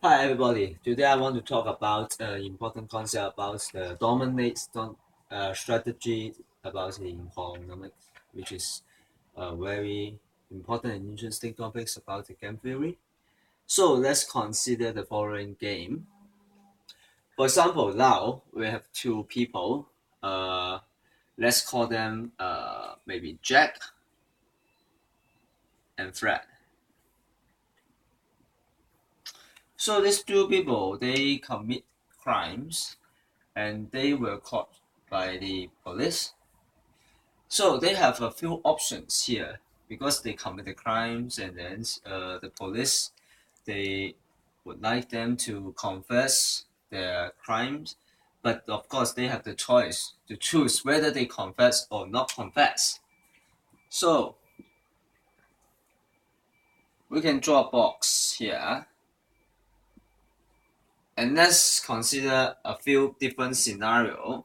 Hi everybody. Today I want to talk about an important concept about the strategy about the economics, which is a very important and interesting topics about the game theory. So let's consider the following game. For example, now we have two people. Uh, let's call them maybe Jack and Fred. So these two people they commit crimes and they were caught by the police. So they have a few options here because they committed crimes and then the police they would like them to confess their crimes, but of course they have the choice to choose whether they confess or not confess. So we can draw a box here and let's consider a few different scenarios.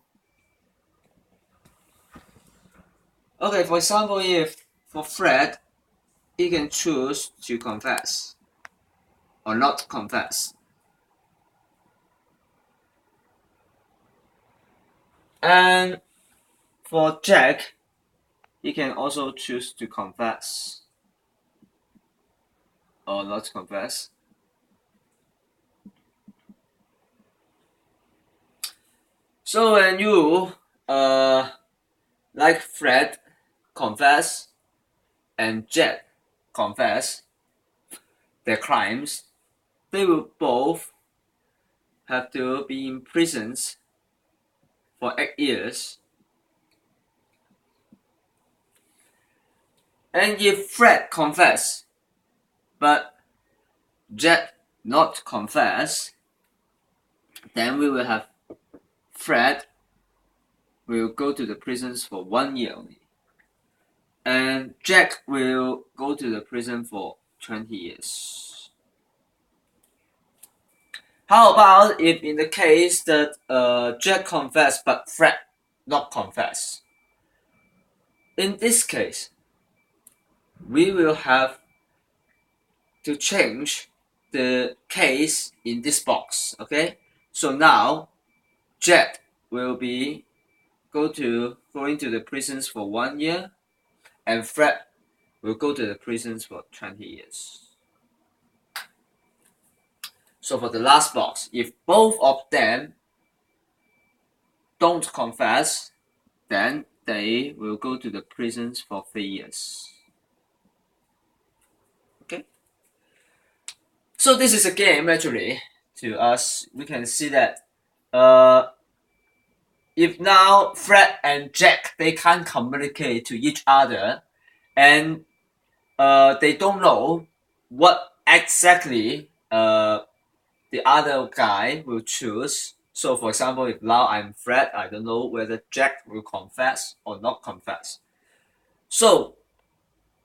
Okay, for example, if for Fred, he can choose to confess or not confess. And for Jack, he can also choose to confess or not confess. So when you, like Fred, confess and Jack confess their crimes, they will both have to be in prisons for 8 years. And if Fred confess, but Jack not confess, then we will have Fred will go to the prisons for 1 year only. And Jack will go to the prison for 20 years. How about if in the case that Jack confessed but Fred not confess? In this case, we will have to change the case in this box, okay? So now, Jack will be going to the prisons for 1 year, and Fred will go to the prisons for 20 years. So for the last box, if both of them don't confess, then they will go to the prisons for 3 years. Okay. So this is a game actually to us. We can see that if now Fred and Jack they can't communicate to each other and they don't know what exactly the other guy will choose. So for example, if now I'm Fred, I don't know whether Jack will confess or not confess. So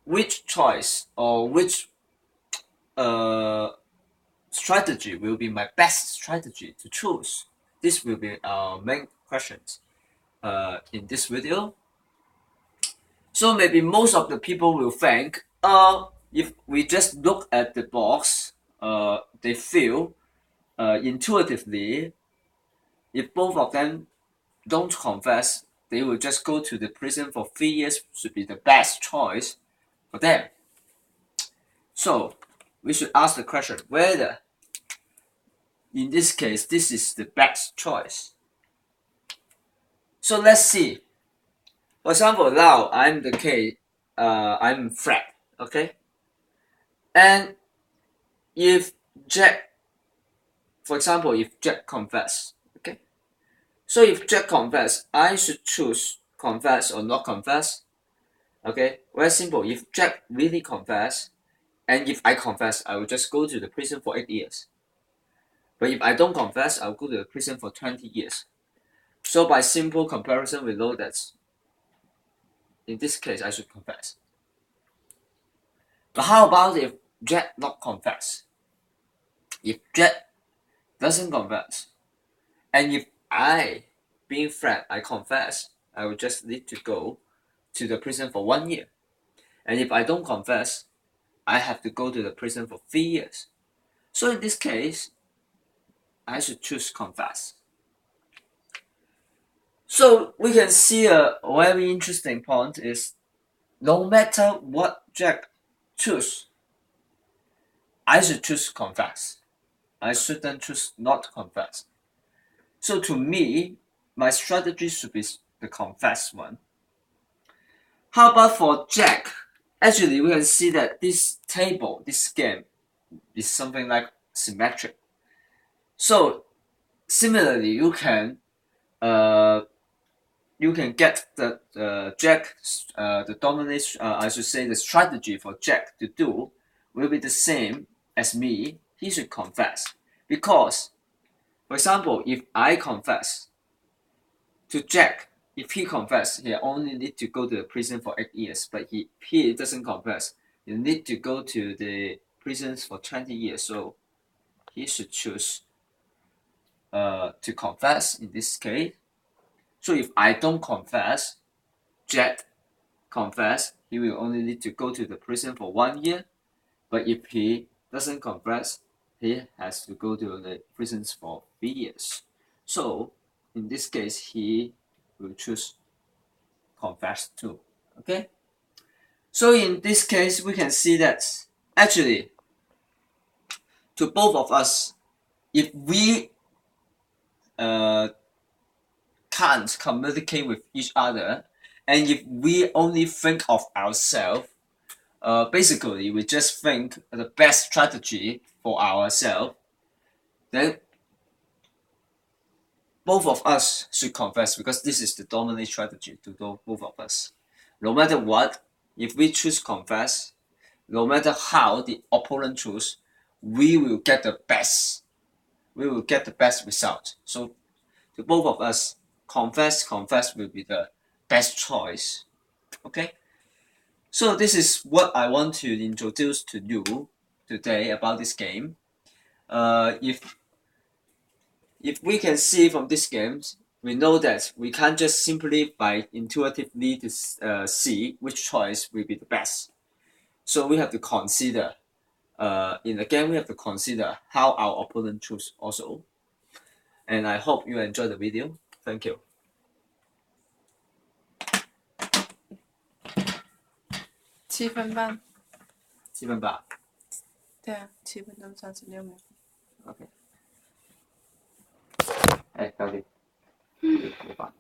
which choice or which strategy will be my best strategy to choose? This will be our main questions in this video. So maybe most of the people will think, if we just look at the box, they feel intuitively, if both of them don't confess, they will just go to the prison for 3 years should be the best choice for them. So we should ask the question whether in this case this is the best choice. So let's see. For example, now I'm Fred, okay? And if Jack, for example, if Jack confess, okay? So if Jack confess, I should choose confess or not confess. Okay, very simple. If Jack really confess, and if I confess, I will just go to the prison for 8 years. But if I don't confess, I'll go to the prison for 20 years. So by simple comparison, we know that in this case, I should confess. But how about if Jack not confess? If Jack doesn't confess, and if I, being Fred, I confess, I will just need to go to the prison for 1 year. And if I don't confess, I have to go to the prison for 3 years. So in this case, I should choose confess. So we can see a very interesting point is no matter what Jack choose, I should choose confess. I shouldn't choose not confess. So to me, my strategy should be the confess one. How about for Jack? Actually, we can see that this table, this game, is something like symmetric. So similarly, you can get the Jack, the domination, I should say the strategy for Jack to do will be the same as me. He should confess. Because, for example, if I confess to Jack, if he confess, he only need to go to the prison for 8 years. But if he doesn't confess, you need to go to the prisons for 20 years. So he should choose to confess in this case. So if I don't confess, Jack confess, he will only need to go to the prison for 1 year. But if he doesn't confess, he has to go to the prisons for 3 years. So in this case, he will choose confess too. Okay. So in this case, we can see that actually, to both of us, if we can't communicate with each other, and if we only think of ourselves, basically we just think the best strategy for ourselves, then both of us should confess because this is the dominant strategy to both of us. No matter what, if we choose confess, no matter how the opponent choose, we will get the best. We will get the best result. So to both of us, confess will be the best choice. Okay. So this is what I want to introduce to you today about this game. If we can see from these games, we know that we can't just simply by intuitively to see which choice will be the best. So we have to consider in the game we have to consider how our opponent choose also. And I hope you enjoy the video. Thank you. 7分半， 7分8。对啊，7分钟36秒。OK。哎，搞定。好吧。